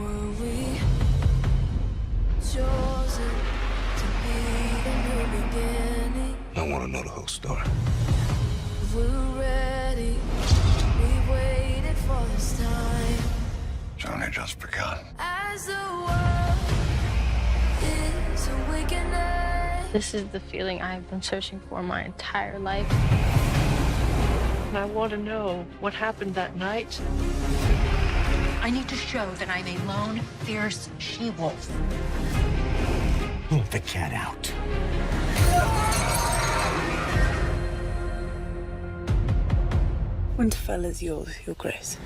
were we chosen to be the new beginning? I want to know the whole story. We're ready. We waited for this time. It's only just begun. As the world is awakening. This is the feeling I've been searching for my entire life. I want to know what happened that night. I need to show that I'm a lone, fierce she-wolf. Let the cat out. Winterfell is yours, Your Grace.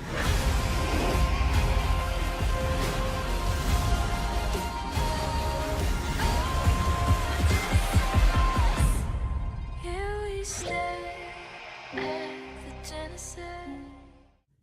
Here we stay at the Genesis.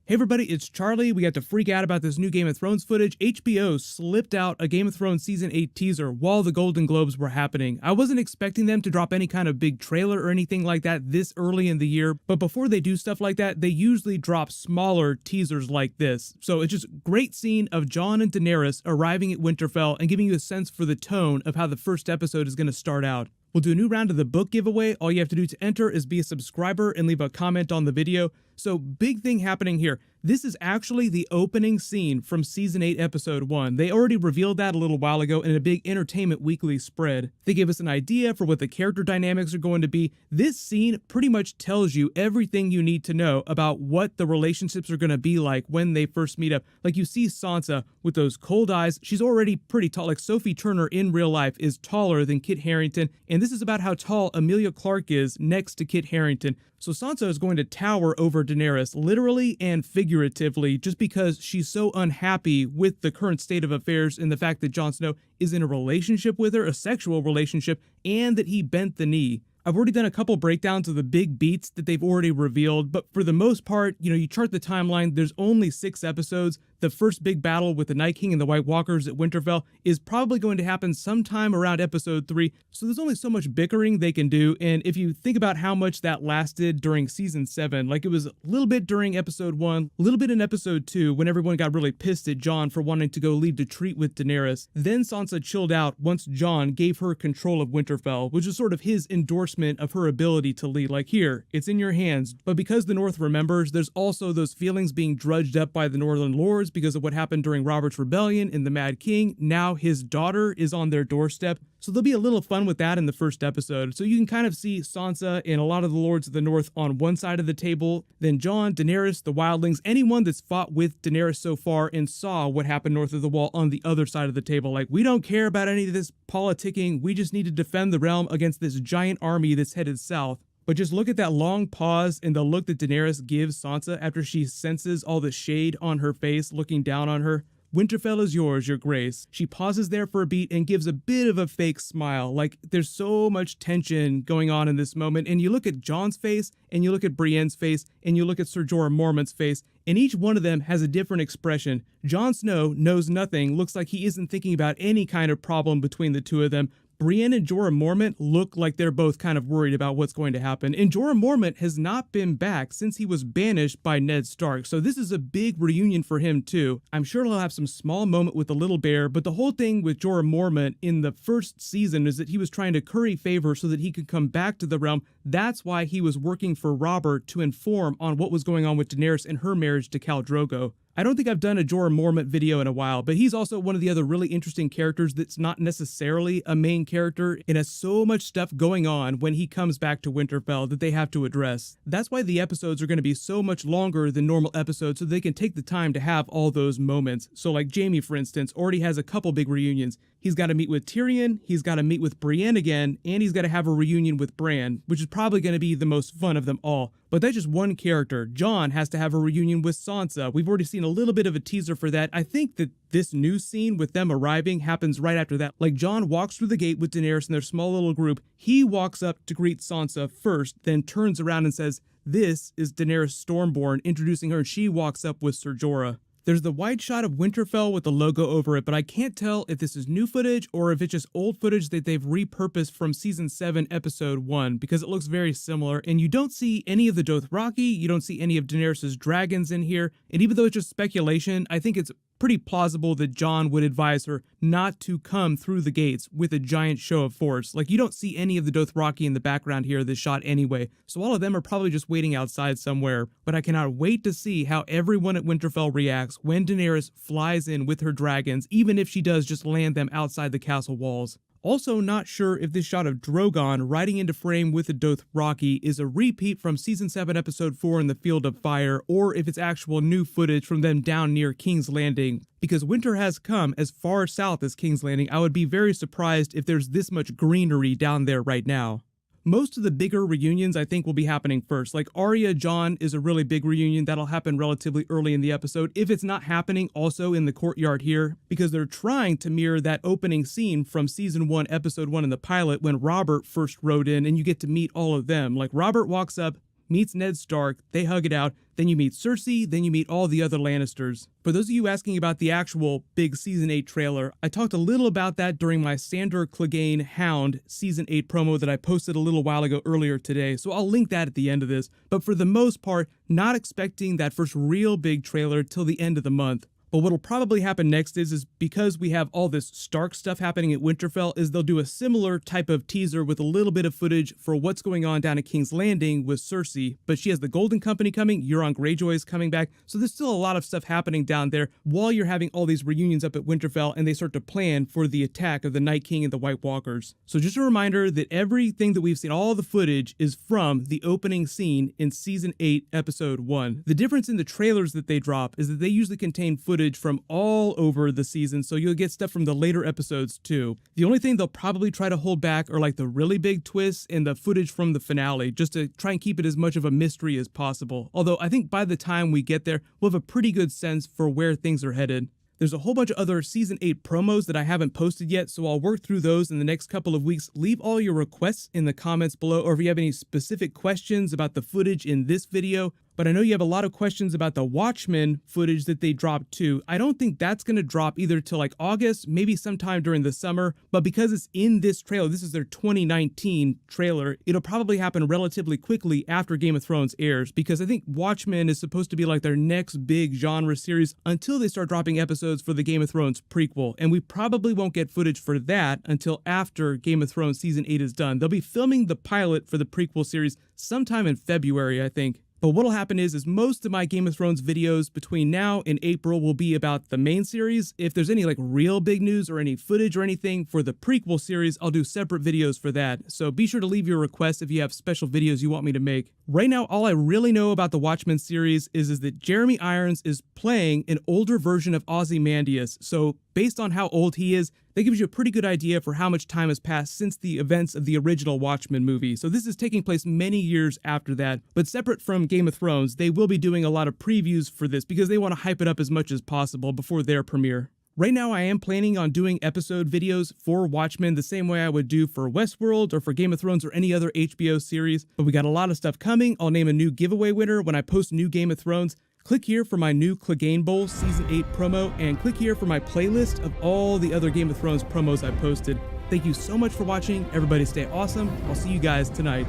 Hey everybody, it's Charlie. We got to freak out about this new Game of Thrones footage. HBO slipped out a Game of Thrones Season 8 teaser while the Golden Globes were happening. I wasn't expecting them to drop any kind of big trailer or anything like that this early in the year, but before they do stuff like that, they usually drop smaller teasers like this. So it's just a great scene of Jon and Daenerys arriving at Winterfell and giving you a sense for the tone of how the first episode is going to start out. We'll do a new round of the book giveaway. All you have to do to enter is be a subscriber and leave a comment on the video. So big thing happening here. This is actually the opening scene from Season 8, Episode 1. They already revealed that a little while ago in a big Entertainment Weekly spread. They gave us an idea for what the character dynamics are going to be. This scene pretty much tells you everything you need to know about what the relationships are going to be like when they first meet up. Like you see Sansa with those cold eyes. She's already pretty tall. Like Sophie Turner in real life is taller than Kit Harington. And this is about how tall Emilia Clarke is next to Kit Harington. So Sansa is going to tower over Daenerys, literally and figuratively, just because she's so unhappy with the current state of affairs and the fact that Jon Snow is in a relationship with her, a sexual relationship, and that he bent the knee. I've already done a couple breakdowns of the big beats that they've already revealed, but for the most part, you chart the timeline, there's only 6 episodes. The first big battle with the Night King and the White Walkers at Winterfell is probably going to happen sometime around episode 3, so there's only so much bickering they can do, and if you think about how much that lasted during Season 7, like it was a little bit during episode 1, a little bit in episode 2, when everyone got really pissed at Jon for wanting to go lead to treat with Daenerys. Then Sansa chilled out once Jon gave her control of Winterfell, which is sort of his endorsement of her ability to lead, like here, it's in your hands. But because the North remembers, there's also those feelings being drudged up by the Northern Lords because of what happened during Robert's Rebellion and the Mad King. Now his daughter is on their doorstep. So there'll be a little fun with that in the first episode. So you can kind of see Sansa and a lot of the Lords of the North on one side of the table, then Jon, Daenerys, the Wildlings, anyone that's fought with Daenerys so far and saw what happened north of the wall on the other side of the table. Like, we don't care about any of this politicking. We just need to defend the realm against this giant army that's headed south. But just look at that long pause and the look that Daenerys gives Sansa after she senses all the shade on her face looking down on her. Winterfell is yours, Your Grace. She pauses there for a beat and gives a bit of a fake smile. Like, there's so much tension going on in this moment. And you look at Jon's face, and you look at Brienne's face, and you look at Ser Jorah Mormont's face, and each one of them has a different expression. Jon Snow knows nothing, looks like he isn't thinking about any kind of problem between the two of them. Brienne and Jorah Mormont look like they're both kind of worried about what's going to happen, and Jorah Mormont has not been back since he was banished by Ned Stark, so this is a big reunion for him too. I'm sure he'll have some small moment with the little bear, but the whole thing with Jorah Mormont in the first season is that he was trying to curry favor so that he could come back to the realm. That's why he was working for Robert to inform on what was going on with Daenerys and her marriage to Khal Drogo. I don't think I've done a Jorah Mormont video in a while, but he's also one of the other really interesting characters that's not necessarily a main character and has so much stuff going on when he comes back to Winterfell that they have to address. That's why the episodes are going to be so much longer than normal episodes, so they can take the time to have all those moments. So like Jaime, for instance, already has a couple big reunions. He's got to meet with Tyrion, he's got to meet with Brienne again, and he's got to have a reunion with Bran, which is probably going to be the most fun of them all. But that's just one character. Jon has to have a reunion with Sansa. We've already seen a little bit of a teaser for that. I think that this new scene with them arriving happens right after that. Like, Jon walks through the gate with Daenerys and their small little group. He walks up to greet Sansa first, then turns around and says, "This is Daenerys Stormborn," introducing her, and she walks up with Ser Jorah. There's the wide shot of Winterfell with the logo over it, but I can't tell if this is new footage or if it's just old footage that they've repurposed from Season 7, Episode 1, because it looks very similar, and you don't see any of the Dothraki, you don't see any of Daenerys' dragons in here, and even though it's just speculation, I think it's pretty plausible that Jon would advise her not to come through the gates with a giant show of force. Like, you don't see any of the Dothraki in the background here this shot anyway, so all of them are probably just waiting outside somewhere. But I cannot wait to see how everyone at Winterfell reacts when Daenerys flies in with her dragons, even if she does just land them outside the castle walls. Also not sure if this shot of Drogon riding into frame with the Dothraki is a repeat from Season 7 Episode 4 in the Field of Fire, or if it's actual new footage from them down near King's Landing. Because winter has come as far south as King's Landing, I would be very surprised if there's this much greenery down there right now. Most of the bigger reunions I think will be happening first. Like Arya Jon is a really big reunion that'll happen relatively early in the episode, if it's not happening also in the courtyard here, because they're trying to mirror that opening scene from Season 1 Episode 1 in the pilot when Robert first rode in, and you get to meet all of them. Like Robert walks up, meets Ned Stark, they hug it out, then you meet Cersei, then you meet all the other Lannisters. For those of you asking about the actual big Season 8 trailer, I talked a little about that during my Sandor Clegane Hound Season 8 promo that I posted a little while ago earlier today, so I'll link that at the end of this. But for the most part, not expecting that first real big trailer till the end of the month. But what'll probably happen next is because we have all this Stark stuff happening at Winterfell, is they'll do a similar type of teaser with a little bit of footage for what's going on down at King's Landing with Cersei. But she has the Golden Company coming, Euron Greyjoy is coming back, so there's still a lot of stuff happening down there while you're having all these reunions up at Winterfell and they start to plan for the attack of the Night King and the White Walkers. So just a reminder that everything that we've seen, all the footage, is from the opening scene in Season 8, Episode 1. The difference in the trailers that they drop is that they usually contain footage from all over the season, so you'll get stuff from the later episodes too. The only thing they'll probably try to hold back are like the really big twists and the footage from the finale, just to try and keep it as much of a mystery as possible. Although I think by the time we get there, we'll have a pretty good sense for where things are headed. There's a whole bunch of other Season 8 promos that I haven't posted yet, so I'll work through those in the next couple of weeks. Leave all your requests in the comments below, or if you have any specific questions about the footage in this video. But I know you have a lot of questions about the Watchmen footage that they dropped too. I don't think that's going to drop either till like August, maybe sometime during the summer, but because it's in this trailer, this is their 2019 trailer, it'll probably happen relatively quickly after Game of Thrones airs, because I think Watchmen is supposed to be like their next big genre series until they start dropping episodes for the Game of Thrones prequel, and we probably won't get footage for that until after Game of Thrones Season 8 is done. They'll be filming the pilot for the prequel series sometime in February, I think. But what'll happen is most of my Game of Thrones videos between now and April will be about the main series. If there's any like real big news or any footage or anything for the prequel series, I'll do separate videos for that. So be sure to leave your requests if you have special videos you want me to make. Right now, all I really know about the Watchmen series is that Jeremy Irons is playing an older version of Ozymandias. So based on how old he is, that gives you a pretty good idea for how much time has passed since the events of the original Watchmen movie. So this is taking place many years after that. But separate from Game of Thrones, they will be doing a lot of previews for this because they want to hype it up as much as possible before their premiere. Right now, I am planning on doing episode videos for Watchmen the same way I would do for Westworld or for Game of Thrones or any other HBO series, but we got a lot of stuff coming. I'll name a new giveaway winner when I post new Game of Thrones. Click here for my new Clegane Bowl Season 8 promo, and click here for my playlist of all the other Game of Thrones promos I posted. Thank you so much for watching. Everybody stay awesome. I'll see you guys tonight.